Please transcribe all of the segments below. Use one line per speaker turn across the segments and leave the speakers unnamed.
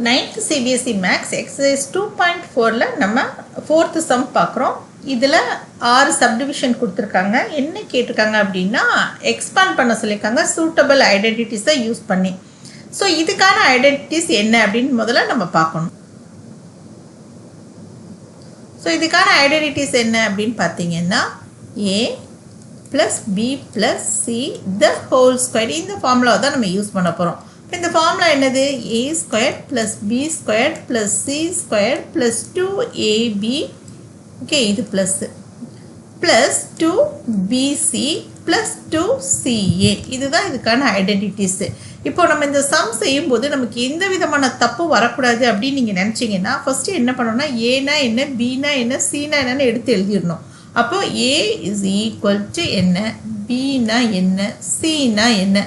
9th CBSE Max exercise 2.4ல நம்ம 4th sum பார்க்குறோம். இதில் 6 subdivision கொடுத்துருக்காங்க. என்ன கேட்டிருக்காங்க அப்படின்னா எக்ஸ்பாண்ட் பண்ண சொல்லியிருக்காங்க சூட்டபிள் ஐடென்டிட்டிஸை யூஸ் பண்ணி. ஸோ இதுக்கான ஐடென்டிட்டிஸ் என்ன அப்படின்னு முதல்ல நம்ம பார்க்கணும். ஸோ இதுக்கான ஐடென்டிட்டிஸ் என்ன அப்படின்னு பார்த்தீங்கன்னா A + B + C the whole square. இந்த ஃபார்முலாவை தான் நம்ம யூஸ் பண்ண போகிறோம். இந்த ஃபார்முலா என்னது? A² + B² + C² + 2AB, okay, இது ப்ளஸ் +2BC + 2CA. இதுதான் இதுக்கான ஐடென்டிட்டிஸு. இப்போ நம்ம இந்த சம் செய்யும்போது நமக்கு எந்த விதமான தப்பு வரக்கூடாது அப்படின்னு நீங்கள் நினச்சிங்கன்னா ஃபஸ்ட்டு என்ன பண்ணணும்னா ஏனா என்ன, பினா என்ன, சினா என்னன்னு எடுத்து எழுதிடணும். அப்போ A = என்ன, பினா என்ன, சினா என்ன.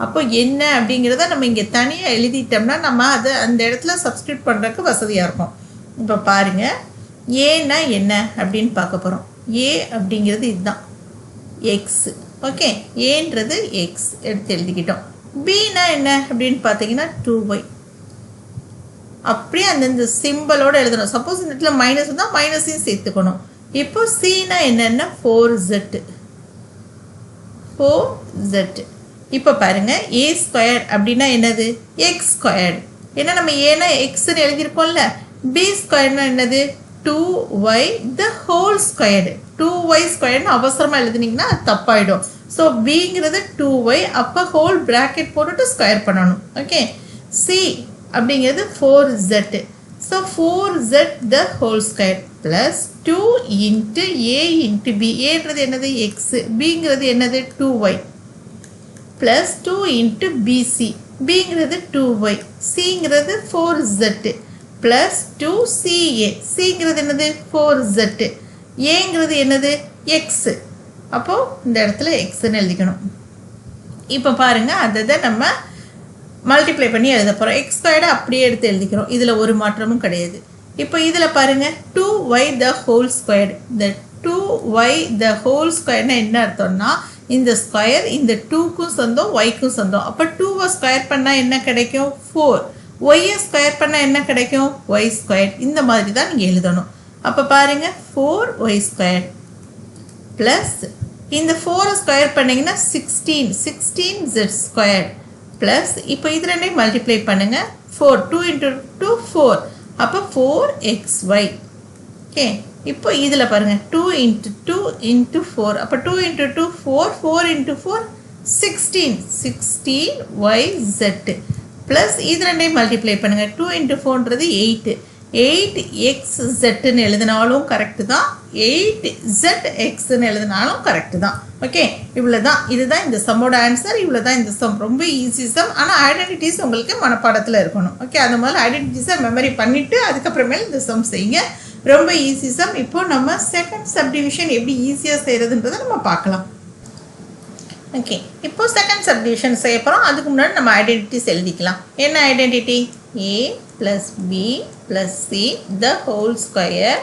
அப்போ என்ன அப்படிங்கிறத நம்ம இங்கே தனியாக எழுதிட்டோம்னா நம்ம அதை அந்த இடத்துல சப்ஸ்டியூட் பண்ணுறதுக்கு வசதியாக இருக்கும். இப்போ பாருங்கள், ஏன்னா என்ன அப்படின்னு பார்க்க போகிறோம். ஏ அப்படிங்கிறது இதுதான் எக்ஸ், ஓகே, ஏன்றது எக்ஸ் எடுத்து எழுதிக்கிட்டோம். பின்னா என்ன அப்படின்னு பார்த்தீங்கன்னா 2y. அப்படியே அந்தந்த சிம்பிளோடு எழுதணும். சப்போஸ் இந்த இடத்துல மைனஸ் இருந்தால் மைனஸையும் சேர்த்துக்கணும். இப்போ சின்னா என்னென்னா 4z. இப்போ பாருங்க, A² அப்படின்னா என்னது? x². ஏன்னா நம்ம ஏன்னா எக்ஸ்ன்னு எழுதியிருக்கோம்ல. B² என்னது? 2y the whole squared. 2y² அவசரமாக எழுதுனீங்கன்னா அது தப்பாயிடும். ஸோ பிங்கிறது 2y, அப்போ ஹோல் ப்ராக்கெட் போட்டுட்டு ஸ்கொயர் பண்ணணும். ஓகே, சி அப்படிங்கிறது 4z. So 4z the whole square + 2 × a × b. ஏன்றது என்னது? எக்ஸ். பிங்கிறது என்னது? 2y + 2 × bc. பிங்கிறது 2y, சிங்கிறது 4z + 2ca. சிங்கிறது என்னது? 4z. ஏங்கிறது என்னது? எக்ஸ். அப்போது இந்த இடத்துல எக்ஸ்ன்னு எழுதிக்கணும். இப்போ பாருங்கள், அதை தான் நம்ம மல்டிப்ளை பண்ணி எழுத போகிறோம். x² அப்படியே எடுத்து எழுதிக்கிறோம். இதில் ஒரு மாற்றமும் கிடையாது. இப்போ இதில் பாருங்கள், 2y the whole squared. இந்த 2y the whole squareனா என்ன அர்த்தம்னா இந்த ஸ்கொயர் இந்த 2க்கும் சொந்தம், ஒய்க்கும் சொந்தம். அப்போ 2வை ஸ்கொயர் பண்ணால் என்ன கிடைக்கும்? 4. ஒய்யை ஸ்கொயர் பண்ணால் என்ன கிடைக்கும்? y². இந்த மாதிரி தான் நீங்கள் எழுதணும். அப்போ பாருங்கள், 4y² ப்ளஸ் இந்த 4 ஸ்கொயர் பண்ணிங்கன்னா 16z² ப்ளஸ் இப்போ இது ரெண்டையும் மல்டிப்ளை பண்ணுங்கள். 4, 2 × 2 4. அப்போ 4xy. ஓகே, இப்போ இதில் பாருங்கள், 2 × 2 × 4. அப்போ 2 × 2 4, 4 × 4 16yz ப்ளஸ் இது ரெண்டையும் மல்டிப்ளை பண்ணுங்கள். 2 × 4ன்றது 8. 8xzன்னு எழுதினாலும் கரெக்டு தான், 8zxன்னு எழுதினாலும் கரெக்டு தான். ஓகே, இவ்வளோ தான். இதுதான் இந்த சம்மோட ஆன்சர். இவ்வளோ தான் இந்த சம். ரொம்ப ஈஸி சம். ஆனால் ஐடென்டிட்டிஸ் உங்களுக்கு மனப்பாடத்தில் இருக்கணும். ஓகே, அந்த மாதிரி ஐடென்டிட்டிஸை மெமரி பண்ணிவிட்டு அதுக்கப்புறமேல இந்த சம் செய்யுங்க. ரொம்ப ஈஸி சம். இப்போ நம்ம செகண்ட் சப்டிவிஷன் எப்படி ஈஸியாக செய்கிறதுன்றதை நம்ம பார்க்கலாம். ஓகே, இப்போ செகண்ட் சப்டிவிஷன் செய்ய போகிறோம். அதுக்கு முன்னாடி நம்ம ஐடென்டிட்டிஸ் எழுதிக்கலாம். என்ன identity? A + B + C the whole square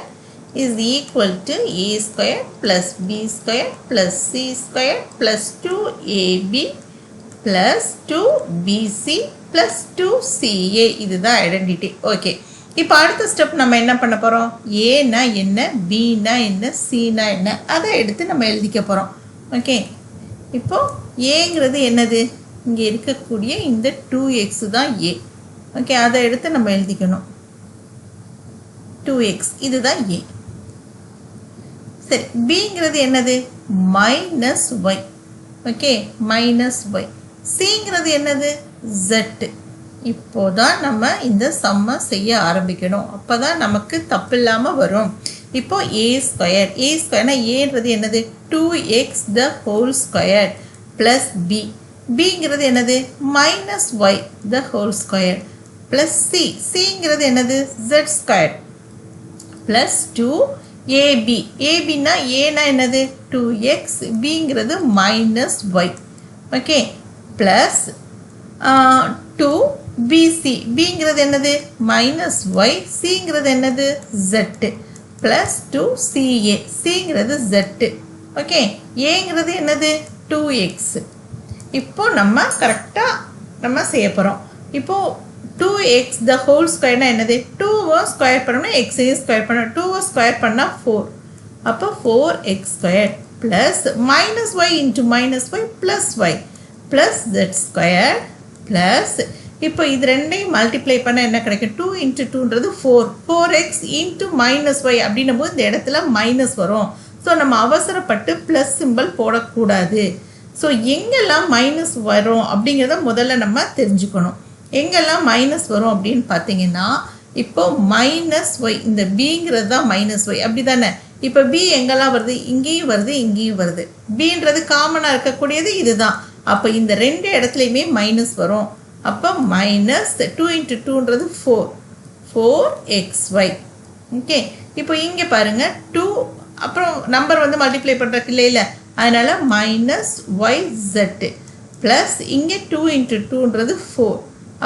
is equal to A² + B² + C² + 2AB + 2BC + 2CA. இதுதான் ஐடென்டிட்டி. ஓகே, இப்போ அடுத்த ஸ்டெப் நம்ம என்ன பண்ண போகிறோம்? ஏனா என்ன, பினா என்ன, சினா என்ன, அதை எடுத்து நம்ம எழுதிக்க போகிறோம். ஓகே, இப்போது ஏங்கிறது என்னது? இங்கே இருக்கக்கூடிய இந்த 2x தான் ஏ. ஓகே, அதை எடுத்து நம்ம எழுதிக்கணும். 2x இதுதான் ஏ. சரி, பிங்கிறது என்னது? -y. Okay, -y. சிங்கிறது என்னது? z. இப்போதான் நம்ம இந்த சம்மை செய்ய ஆரம்பிக்கணும். அப்போ தான் நமக்கு தப்பு இல்லாமல் வரும். இப்போ A²னா ஏன்றது என்னது? 2x the whole square + b. பிங்கிறது என்னது? -y the whole square + c. சிங்கிறது என்னது? z² + 2ab. abனா ஏனா என்னது? 2x. பிங்கிறது -y. Okay, plus 2bc. பிங்கிறது என்னது? -y. சிங்கிறது என்னது? z + 2ca. சிங்கிறது z. ஓகே, ஏங்கிறது என்னது? 2x. இப்போ நம்ம கரெக்டாக நம்ம செய்ய போகிறோம். இப்போது 2x the whole square னா என்னது 2 ஸ்கொயர் பண்ணோம்னா x ஸ்கொயர் பண்ணோம் 2 ஸ்கொயர் பண்ணா 4 அப்போ 4x squared plus minus y into minus y plus y plus z squared plus இப்போ இது ரெண்டையும் மல்டிப்ளை பண்ண என்ன கிடைக்கும் 2 into 2ன்றது 4x into minus y அப்படின்னும் போது இந்த இடத்துல மைனஸ் வரும் ஸோ நம்ம அவசரப்பட்டு ப்ளஸ் சிம்பிள் போடக்கூடாது ஸோ எங்கெல்லாம் மைனஸ் வரும் அப்படிங்கிறத முதல்ல நம்ம தெரிஞ்சுக்கணும் எங்கெல்லாம் மைனஸ் வரும் அப்படின்னு பார்த்தீங்கன்னா இப்போ மைனஸ் ஒய் இந்த பிங்கிறது தான் மைனஸ் ஒய் அப்படி தானே இப்போ பி எங்கெல்லாம் வருது இங்கேயும் வருது இங்கேயும் வருது பின்றது காமனாக இருக்கக்கூடியது இதுதான் அப்போ இந்த ரெண்டு இடத்துலையுமே மைனஸ் வரும் அப்போ மைனஸ் 2 into 2ன்றது 4xy ஓகே இப்போ இங்கே பாருங்கள் 2 அப்புறம் நம்பர் வந்து மல்டிப்ளை பண்ணுறதுக்கு இல்லை அதனால் மைனஸ் yz ப்ளஸ் இங்கே 2 into 2ன்றது 4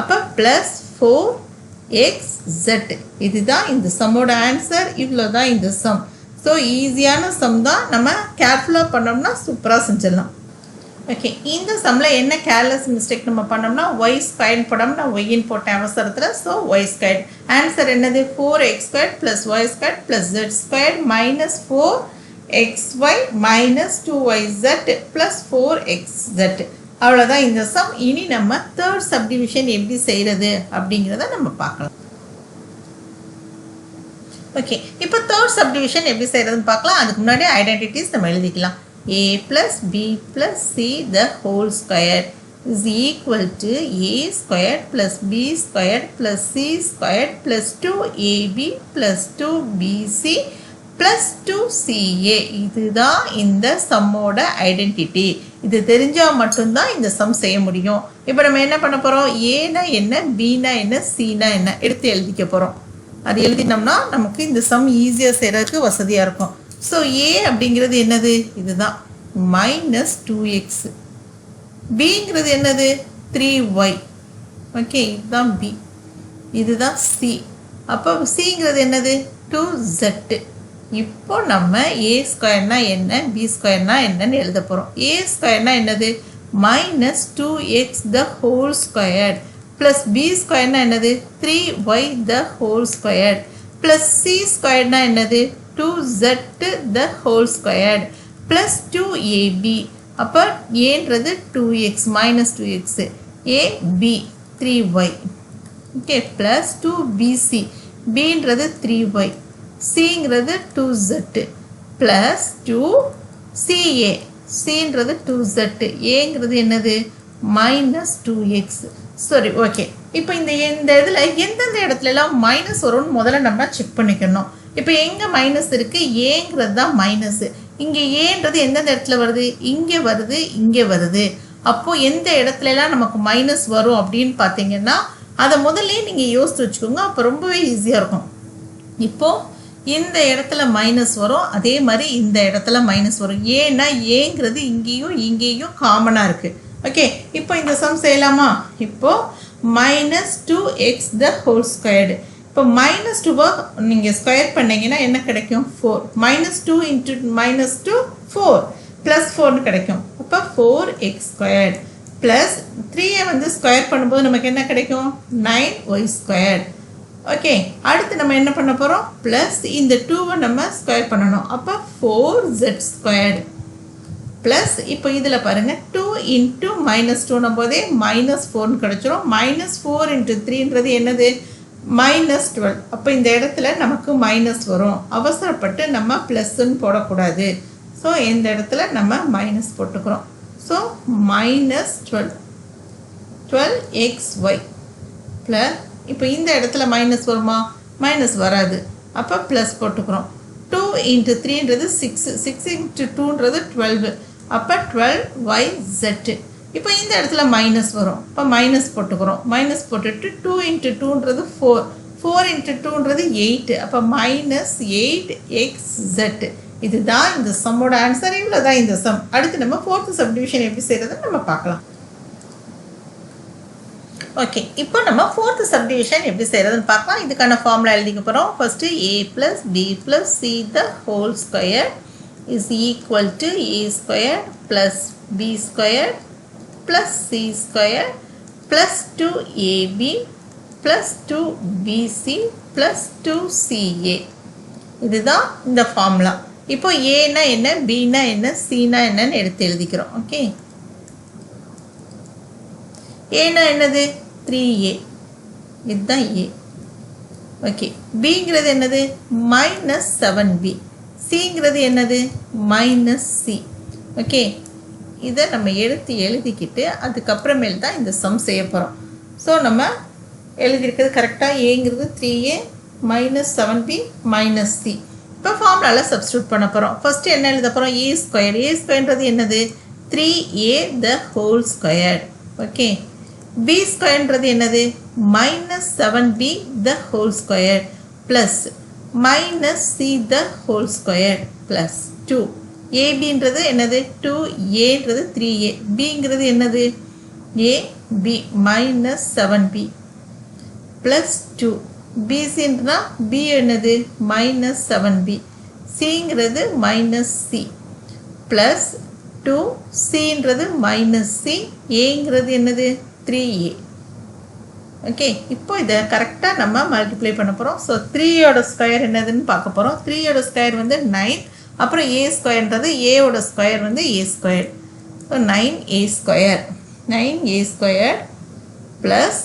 அப்போ ப்ளஸ் 4xz இதுதான் இந்த சம்மோட ஆன்சர் இவ்வளோ தான் இந்த சம் ஸோ ஈஸியான சம் தான் நம்ம கேர்ஃபுல்லாக பண்ணோம்னா சூப்பராக செஞ்சிடலாம் ஓகே இந்த சம்மில் என்ன கேர்லெஸ் மிஸ்டேக் நம்ம பண்ணோம்னா ஒய் ஸ்கொயர்னு போட்டோம்னா ஒய்ன்னு போட்ட அவசரத்தில் ஸோ ஒய் ஸ்கொயர் ஆன்சர் என்னது 4x square plus y square plus Z square minus 4xy minus 2yz plus 4xz அவ்வளோதான் இந்த சம் இனி நம்ம தேர்ட் சப்டிவிஷன் எப்படி செய்கிறது அப்படிங்கிறத நம்ம பார்க்கலாம் ஓகே இப்போ தேர்ட் சப்டிவிஷன் எப்படி செய்கிறதுன்னு பார்க்கலாம் அதுக்கு முன்னாடி ஐடென்டிட்டிஸ் நம்ம எழுதிக்கலாம் a plus b plus c the whole square is equal to a squared plus b squared plus c squared plus 2ab plus 2bc plus 2ca இதுதான் இந்த சம்மோட ஐடென்டிட்டி இது தெரிஞ்சால் மட்டும்தான் இந்த சம் செய்ய முடியும் இப்போ நம்ம என்ன பண்ண போகிறோம் ஏனா என்ன பீனா என்ன சீனா என்ன எடுத்து எழுதிக்க போகிறோம் அது எழுதினோம்னா நமக்கு இந்த சம் ஈஸியாக செய்கிறதுக்கு வசதியாக இருக்கும் ஸோ ஏ அப்படிங்கிறது என்னது இதுதான் மைனஸ் 2x பிங்கிறது என்னது 3y ஓகே இதுதான் பி இதுதான் சி அப்போ சிங்கிறது என்னது 2z இப்போ நம்ம ஏ ஸ்கொயர்னா என்ன பி ஸ்கொயர்னா என்னன்னு எழுத போகிறோம் ஏ ஸ்கொயர்னா என்னது minus 2x the whole square plus B ஸ்கொயர்னா என்னது 3y the whole square plus C ஸ்கொயர்னா என்னது 2z the whole squared plus 2ab அப்போ ஏன்றது 2x minus 2x a b 3y okay plus 2bc bன்றது 3y cங்கிறது 2z plus 2ca cன்றது 2z aங்கிறது என்னது minus 2x சரி okay இப்போ இந்த இதில் எந்தெந்த இடத்துலலாம் மைனஸ் வரும்னு முதல்ல நம்ம செக் பண்ணிக்கணும் இப்போ எங்கே மைனஸ் இருக்குது ஏங்கிறது தான் மைனஸு இங்கே ஏன்றது எந்தெந்த இடத்துல வருது இங்கே வருது இங்கே வருது அப்போது எந்த இடத்துலலாம் நமக்கு மைனஸ் வரும் அப்படின்னு பார்த்தீங்கன்னா அதை முதல்ல நீங்கள் யோசித்து வச்சுக்கோங்க அப்போ ரொம்பவே ஈஸியாக இருக்கும் இப்போது இந்த இடத்துல மைனஸ் வரும் அதே மாதிரி இந்த இடத்துல மைனஸ் வரும் ஏன்னா ஏங்கிறது இங்கேயும் காமனாக இருக்குது ஓகே இப்போ இந்த சம் செய்யலாமா இப்போது minus 2x the whole squared இப்போ மைனஸ் 2 நீங்கள் ஸ்கொயர் பண்ணிங்கன்னா என்ன கிடைக்கும் 4 மைனஸ் 2 இன்ட்டு மைனஸ் 2 4 ப்ளஸ் 4 கிடைக்கும் அப்போ 4x ஸ்கொயர்டு ப்ளஸ் 3ஐ வந்து ஸ்கொயர் பண்ணும்போது நமக்கு என்ன கிடைக்கும் 9y ஸ்கொயர்டு ஓகே அடுத்து நம்ம என்ன பண்ண போகிறோம் ப்ளஸ் இந்த 2வை நம்ம ஸ்கொயர் பண்ணணும் அப்போ 4z ஸ்கொயர்டு ப்ளஸ் இப்போ இதில் பாருங்கள் 2 இன்ட்டு மைனஸ் 2 போதே மைனஸ் 4 கிடச்சிரும் மைனஸ் 4 இன்ட்டு 3ன்றது என்னது மைனஸ் 12 அப்போ இந்த இடத்துல நமக்கு மைனஸ் வரும் அவசரப்பட்டு நம்ம ப்ளஸ்ன்னு போடக்கூடாது ஸோ இந்த இடத்துல நம்ம மைனஸ் போட்டுக்கிறோம் ஸோ மைனஸ் 12xy ப்ளஸ் இப்போ இந்த இடத்துல மைனஸ் வருமா மைனஸ் வராது அப்போ ப்ளஸ் போட்டுக்கிறோம் 2 இன்ட்டு 3ன்றது 6 இன்ட்டு 2ன்றது 12 அப்போ 12yz இப்போ இந்த இடத்துல மைனஸ் வரும் இப்போ மைனஸ் போட்டுக்கிறோம் மைனஸ் போட்டுட்டு 2 இன்ட்டு 2ன்றது 4 இன்ட்டு 2ன்றது 8 அப்போ மைனஸ் 8xz இதுதான் இந்த சம்மோட ஆன்சர் இவ்வளோ தான் இந்த சம் அடுத்து நம்ம ஃபோர்த்து சப்டிவிஷன் எப்படி செய்கிறதுன்னு நம்ம பார்க்கலாம் ஓகே இப்போ நம்ம ஃபோர்த்து சப்டிவிஷன் எப்படி செய்கிறதுன்னு பார்க்கலாம் இதுக்கான ஃபார்முலா எழுதிக்க போகிறோம் first a plus b plus c the whole square is equal to a square plus b square plus c square plus 2ab plus 2BC plus 2CA. இதுதான் இந்த ஃபார்முலா. இப்போ ஏனா என்ன, பினா என்ன, சினா என்னன்னு எடுத்து எழுதிக்கிறோம். ஓகே, ஏனா என்னது 3A, இதுதான் ஏ. ஓகே, பிங்கிறது என்னது மைனஸ் 7B, சிங்கிறது என்னது மைனஸ் சி. ஓகே, இதை நம்ம எடுத்து எழுதிக்கிட்டு அதுக்கப்புறமேல் தான் இந்த சம் செய்ய போகிறோம். ஸோ நம்ம எழுதியிருக்கிறது கரெக்டாக, ஏங்கிறது 3A minus 7B minus C. இப்போ ஃபார்முலாவில் சப்ஸ்டியூட் பண்ண போகிறோம். ஃபஸ்ட்டு என்ன எழுத போகிறோம், ஏ ஸ்கொயர். ஏ ஸ்கொயர்ன்றது என்னது 3A the whole square. Okay, B ஸ்கொயர்ன்றது என்னது minus 7B the whole square plus minus C the whole square plus 2. ஏபின்றது என்னது 2ஏன்றது 3A, பிங்கிறது என்னது ஏபி மைனஸ் 7B ப்ளஸ் 2. பிசின்றா பி என்னது மைனஸ் 7B, சிங்கிறது மைனஸ் சி ப்ளஸ் 2, சின்றது மைனஸ் சி, ஏங்கிறது என்னது 3A. ஓகே, இப்போ இதை கரெக்டாக நம்ம மல்டிப்ளை பண்ண போகிறோம். ஸோ 3யோட ஸ்கொயர் என்னதுன்னு பார்க்க போகிறோம். 3யோட ஸ்கொயர் வந்து 9, அப்புறம் ஏ ஸ்கொயர்ன்றது ஏவோட ஸ்கொயர் வந்து A square. So 9A square, 9A square plus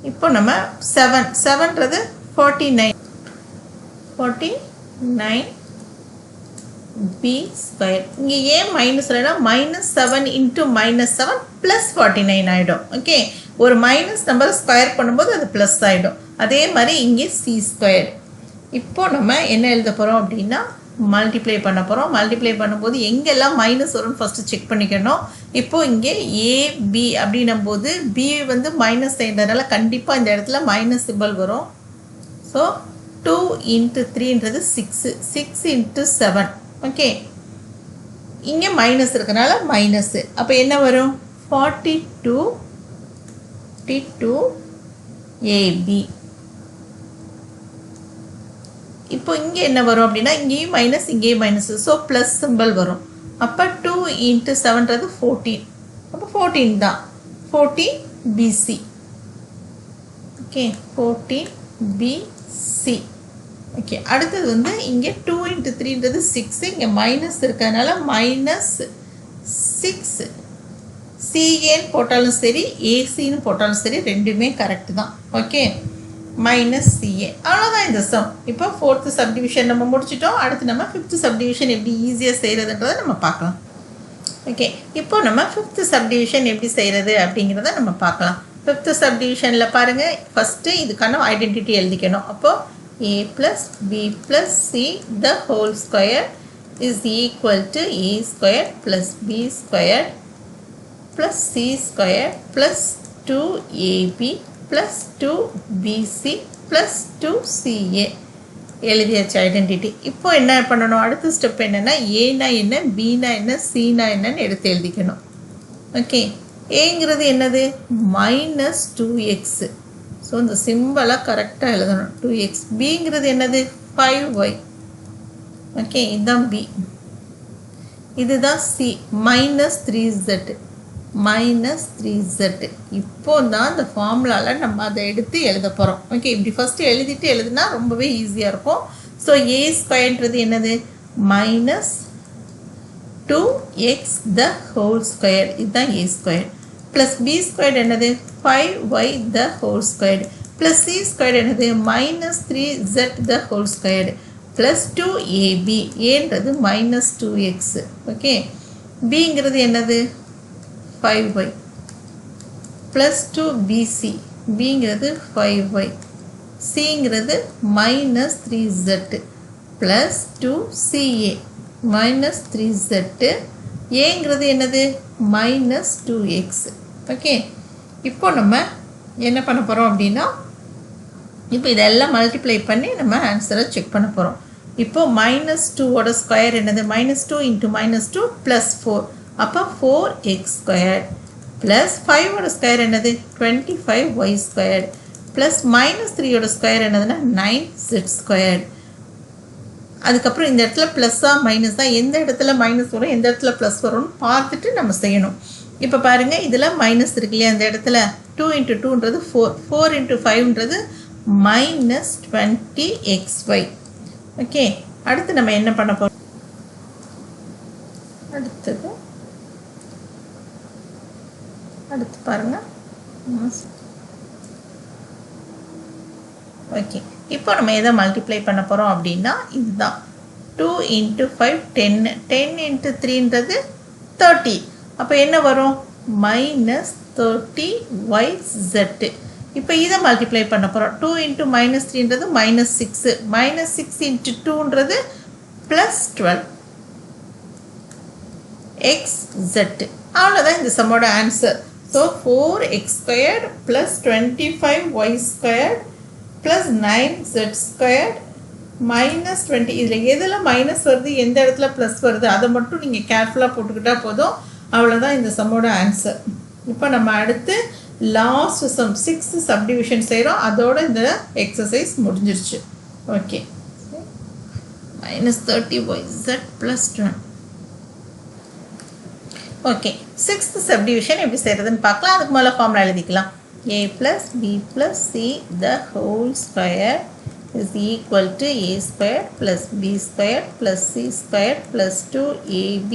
இப்போ நம்ம 7ன்றது 49B ஸ்கொயர். இங்கே ஏன் மைனஸ் இல்லைனா மைனஸ் 7 இன்ட்டு மைனஸ் 7 ப்ளஸ் 49 ஆகிடும். ஓகே, ஒரு மைனஸ் நம்பர் ஸ்கொயர் பண்ணும்போது அது ப்ளஸ் ஆகிடும். அதே மாதிரி இங்கே சி ஸ்கொயர். இப்போ நம்ம என்ன எழுத போகிறோம் அப்படின்னா மல்டிப்ளை பண்ண போகிறோம். மல்டிப்ளை பண்ணும்போது எங்கெல்லாம் மைனஸ் வரும்னு ஃபஸ்ட்டு செக் பண்ணிக்கணும். இப்போது இங்கே ஏபி அப்படின்னும் போது பி வந்து மைனஸ் செய்கிறதுனால கண்டிப்பாக இந்த இடத்துல மைனஸ் சிம்பிள் வரும். ஸோ 2 இன்ட்டு 3ன்றது 6, 6 இன்ட்டு 7. ஓகே, இங்கே மைனஸ் இருக்கிறனால மைனஸு. அப்போ என்ன வரும் 42 ஏபி. இப்போ இங்கே என்ன வரும் அப்படின்னா இங்கேயும் மைனஸ் இங்கேயும் மைனஸ், ஸோ ப்ளஸ் சிம்பிள் வரும். அப்போ 2 இன்ட்டு 7ன்றது 14. அப்போ 14 தான் 14BC. Okay, 14BC. ஓகே, அடுத்தது வந்து இங்கே 2 இன்ட்டு 3ன்றது 6, இங்கே மைனஸ் இருக்கிறதுனால மைனஸ் 6. சிஏன்னு போட்டாலும் சரி ஏசின்னு போட்டாலும் சரி ரெண்டுமே கரெக்டு தான். Okay, minus CA. அவ்வளோதான் இந்த சம். இப்போ 4th சப்டிவிஷன் நம்ம முடிச்சிட்டோம். அடுத்து நம்ம 5th சப்டிவிஷன் எப்படி ஈஸியாக செய்கிறதுன்றதை நம்ம பார்க்கலாம். ஓகே, இப்போ நம்ம 5th சப்டிவிஷன் எப்படி செய்கிறது அப்படிங்கிறத நம்ம பார்க்கலாம். 5th சப்டிவிஷனில் பாருங்கள், ஃபஸ்ட்டு இதுக்கான ஐடென்டிட்டி எழுதிக்கணும். அப்போது a plus b plus c the whole square is equal to a square plus b square plus c square plus 2ab plus 2bc plus 2ca. எழுதியாச்சு ஐடென்டிட்டி. இப்போ என்ன பண்ணணும், அடுத்த ஸ்டெப் என்னென்னா ஏனா என்ன, பினா என்ன, சினா என்னன்னு எடுத்து எழுதிக்கணும். ஓகே, ஏங்கிறது என்னது மைனஸ் 2x. ஸோ இந்த சிம்பிளாக கரெக்டாக எழுதணும் 2x. பிங்கிறது என்னது 5y. ஓகே, இதுதான் பி. இதுதான் C minus 3z, minus 3z. இப்போ தான் இந்த ஃபார்முலாவில் நம்ம அதை எடுத்து எழுத போகிறோம். ஓகே, இப்படி ஃபஸ்ட்டு எழுதிட்டு எழுதுனா ரொம்பவே ஈஸியாக இருக்கும். ஸோ ஏ ஸ்கொயர்ன்றது என்னது minus 2x the whole square, இதுதான் A square. Plus B square என்னது 5y the whole square plus C square என்னது minus 3z the whole square plus 2ab. ஏன்றது மைனஸ் 2x. ஓகே, பிங்கிறது என்னது 5y ப்ளஸ் 2bc. பிங்கிறது 5y, சிங்கிறது minus 3z plus 2ca minus 3z. ஏங்கிறது என்னது minus 2x. Okay, இப்போ நம்ம என்ன பண்ண போகிறோம் அப்படின்னா இப்போ இதெல்லாம் மல்டிப்ளை பண்ணி நம்ம ஆன்சரை செக் பண்ண போகிறோம். இப்போது மைனஸ் 2ஓட ஸ்கொயர் என்னது மைனஸ் 2 இன்ட்டு மைனஸ் 2 ப்ளஸ் 4. அப்போ 4x ஸ்கொயர் ப்ளஸ் 5ஓட ஸ்கொயர் என்னது 25y ஸ்கொயர் ப்ளஸ் மைனஸ் 3ஓட ஸ்கொயர் என்னதுன்னா 9z ஸ்கொயர். அதுக்கப்புறம் இந்த இடத்துல ப்ளஸ்ஸாக மைனஸ் தான், எந்த இடத்துல மைனஸ் வரும் எந்த இடத்துல ப்ளஸ் வரும்னு பார்த்துட்டு நம்ம செய்யணும். இப்போ பாருங்கள், இதில் மைனஸ் இருக்கு இல்லையா, அந்த இடத்துல 2 into 2ன்றது 4, 4 into 5ன்றது minus 20xy. Okay, அடுத்து நம்ம என்ன பண்ண போறோம்? அடுத்து பாருங்க. ஓகே, இப்போ நம்ம எதை மல்டிப்ளை பண்ண போகிறோம் அப்படின்னா இதுதான். 2 into 5 10, 10 into 3ன்றது 30. அப்போ என்ன வரும்? minus 30yz. இப்போ இதை மல்டிப்ளை பண்ண போகிறோம். 2 into minus 3ன்றது minus 6, minus 6 into 2ன்றது plus 12xz. அவ்வளோதான் இந்த சம்மோட answer. So 4x squared plus 25y squared plus 9z squared minus 20. இதில் எதில் மைனஸ் வருது, எந்த இடத்துல ப்ளஸ் வருது, அதை மட்டும் நீங்கள் கேர்ஃபுல்லாக போட்டுக்கிட்டால் போதும். அவ்வளோதான் இந்த சம்மோட ஆன்சர். இப்போ நம்ம அடுத்து லாஸ்ட் சம் 6th சப்டிவிஷன் செய்கிறோம். அதோட இந்த எக்ஸசைஸ் முடிஞ்சிருச்சு. Okay, minus 30yz plus 20. Okay, 6th subdivision எப்படி செய்கிறதுன்னு பார்க்கலாம். அதுக்கு மேலே ஃபார்முலா எழுதிக்கலாம். a plus b plus c the whole square is equal to a squared plus b squared plus c squared plus 2ab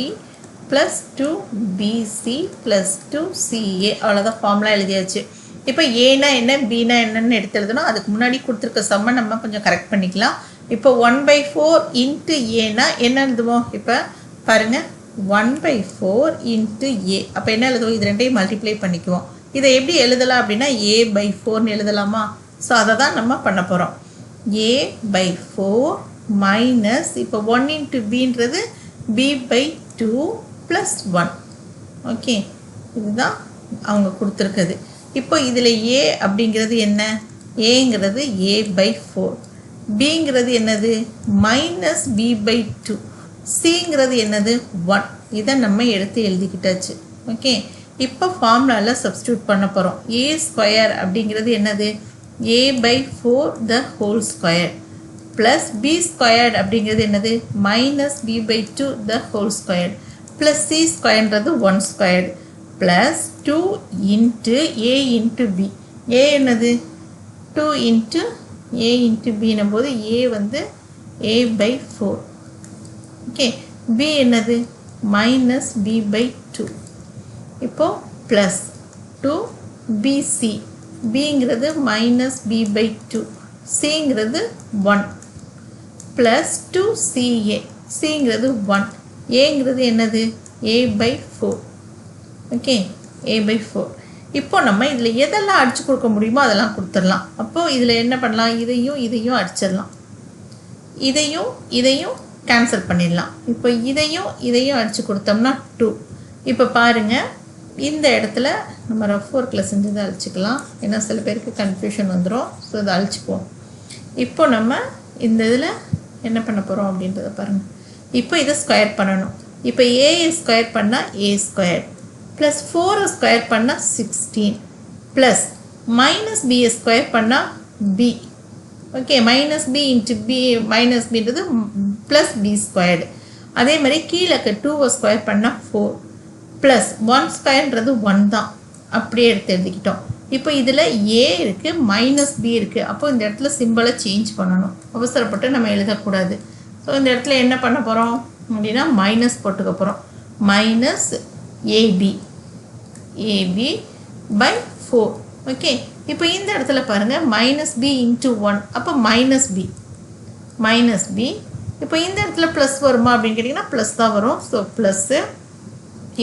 plus 2bc plus 2ca. அவ்வளோதான், formula எழுதியாச்சு. இப்போ ஏனா என்ன பினா என்னன்னு எடுத்து எழுதணும். அதுக்கு முன்னாடி கொடுத்துருக்க சம்மை நம்ம கொஞ்சம் கரெக்ட் பண்ணிக்கலாம். இப்போ 1/4 இன்ட்டு ஏனா என்ன எழுதுவோம்? இப்போ பாருங்கள், 1/4 இன்ட்டு ஏ. அப்போ என்ன எழுதுவோம்? இது ரெண்டையும் மல்டிப்ளை பண்ணிக்குவோம். இதை எப்படி எழுதலாம் அப்படின்னா a/4ன்னு எழுதலாமா? ஸோ அதை தான் நம்ம பண்ண போகிறோம். a/4 மைனஸ் இப்போ 1 இன்ட்டு பின்றது b/2 + 1. ஓகே, இதுதான் அவங்க கொடுத்துருக்குது. இப்போ இதில் a அப்படிங்கிறது என்ன? ஏங்கிறது a/4, பிங்கிறது என்னது? மைனஸ் b/2, சிங்கிறது என்னது? 1. இதை நம்ம எடுத்து எழுதிக்கிட்டாச்சு. ஓகே, இப்போ ஃபார்முலாவில் சப்ஸ்டியூட் பண்ண போகிறோம். a ஸ்கொயர் அப்படிங்கிறது என்னது? a/4 த whole square plus b squared அப்படிங்கிறது என்னது? Minus b/2 the whole square plus c ஸ்கொயர்ன்றது 1 squared plus 2 into a into b. a என்னது? 2 இன்ட்டு a இன்ட்டு பின்னும் போது a வந்து a/4. ஓகே, b என்னது? Minus b/2. இப்போது ப்ளஸ் 2bc, பிங்கிறது minus b/2, சிங்கிறது 1 plus 2ca, சிங்கிறது 1, ஏங்கிறது என்னது? a/4. Okay, a/4. இப்போ நம்ம இதில் எதெல்லாம் அடித்து கொடுக்க முடியுமோ அதெல்லாம் கொடுத்துடலாம். அப்போது இதில் என்ன பண்ணலாம்? இதையும் இதையும் அடிச்சிடலாம், இதையும் இதையும் கேன்சல் பண்ணிடலாம். இப்போ இதையும் இதையும் அடித்து கொடுத்தோம்னா 2. இப்போ பாருங்கள், இந்த இடத்துல நம்ம ரஃப் ஒர்க்கில் செஞ்சதை அழிச்சிக்கலாம். ஏன்னா சில பேருக்கு கன்ஃபியூஷன் வந்துடும். ஸோ இதை அழிச்சிப்போம். இப்போ நம்ம இந்த இதில் என்ன பண்ண போகிறோம் அப்படின்றத பாருங்கள். இப்போ இதை ஸ்கொயர் பண்ணணும். இப்போ ஏ ஸ்கொயர் பண்ணால் a ஸ்கொயர் ப்ளஸ் 4 ஸ்கொயர் பண்ணால் 16 ப்ளஸ் மைனஸ் b ஸ்கொயர் பண்ணால் b. ஓகே, minus b into b, minus பின்றது ப்ளஸ் b ஸ்கொயர்டு. அதே மாதிரி கீழே 2 ஸ்கொயர் பண்ணால் 4 ப்ளஸ் 1 ஸ்கொயர்ன்றது 1 தான், அப்படியே எடுத்து எழுதிக்கிட்டோம். இப்போ இதில் a இருக்குது, மைனஸ் b இருக்குது. அப்போ இந்த இடத்துல சிம்பிளை சேஞ்ச் பண்ணணும். அவசரப்பட்டு நம்ம எழுதக்கூடாது. ஸோ இந்த இடத்துல என்ன பண்ண போகிறோம் அப்படின்னா மைனஸ் போட்டுக்க போகிறோம். Minus ab/4. ஓகே, இப்போ இந்த இடத்துல பாருங்கள், மைனஸ் b இன்ட்டு 1, அப்போ மைனஸ் b. இப்போ இந்த இடத்துல ப்ளஸ் வருமா அப்படின்னு கேட்டிங்கன்னா ப்ளஸ் தான் வரும். So plus.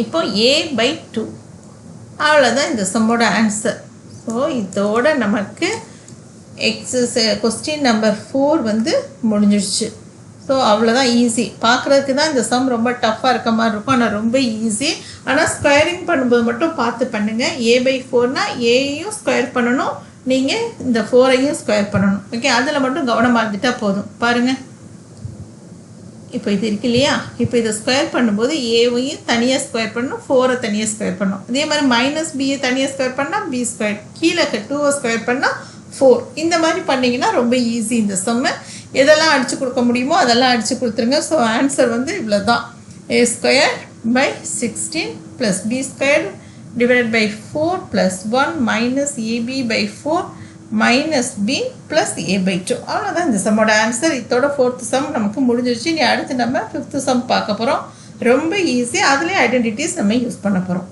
இப்போ a/2. அவ்வளோதான் இந்த சம்மோட ஆன்சர். ஸோ இதோட நமக்கு கொஸ்டின் நம்பர் 4 வந்து முடிஞ்சிடுச்சு. ஸோ அவ்வளோதான், ஈஸி. பார்க்குறதுக்கு தான் இந்த சம் ரொம்ப டஃப்பாக இருக்க மாதிரி இருக்கும், ஆனால் ரொம்ப ஈஸி. ஆனால் ஸ்கொயரிங் பண்ணும்போது மட்டும் பார்த்து பண்ணுங்கள். a/4னா ஏயும் ஸ்கொயர் பண்ணணும், நீங்கள் இந்த 4ஐயும் ஸ்கொயர் பண்ணணும். ஓகே, அதில் மட்டும் கவனமாக இருந்துட்டால் போதும். பாருங்கள், இப்போ இது இருக்கு இல்லையா? இப்போ இதை ஸ்கொயர் பண்ணும்போது ஏவையும் தனியாக ஸ்கொயர் பண்ணணும், 4ஐ தனியாக ஸ்கொயர் பண்ணணும். அதே மாதிரி மைனஸ் பியை தனியாக ஸ்கொயர் பண்ணால் b ஸ்கொயர், கீழே 2ஐ ஸ்கொயர் பண்ணால் 4. இந்த மாதிரி பண்ணிங்கன்னா ரொம்ப ஈஸி. இந்த சம்மை எதெல்லாம் அடித்து கொடுக்க முடியுமோ அதெல்லாம் அடித்து கொடுத்துருங்க. ஸோ ஆன்சர் வந்து இவ்வளோ தான். a² / 16 + b² divided by 4 plus 1 minus AB by 4 minus B plus A by 2. அவ்வளோதான் இந்த சம்மோட ஆன்சர். இதோட 4th சம் நமக்கு முடிஞ்சிருச்சு. இனி அடுத்து நம்ம 5th சம் பார்க்க போகிறோம். ரொம்ப ஈஸி. அதுலேயே ஐடென்டிட்டிஸ் நம்ம யூஸ் பண்ண போகிறோம்.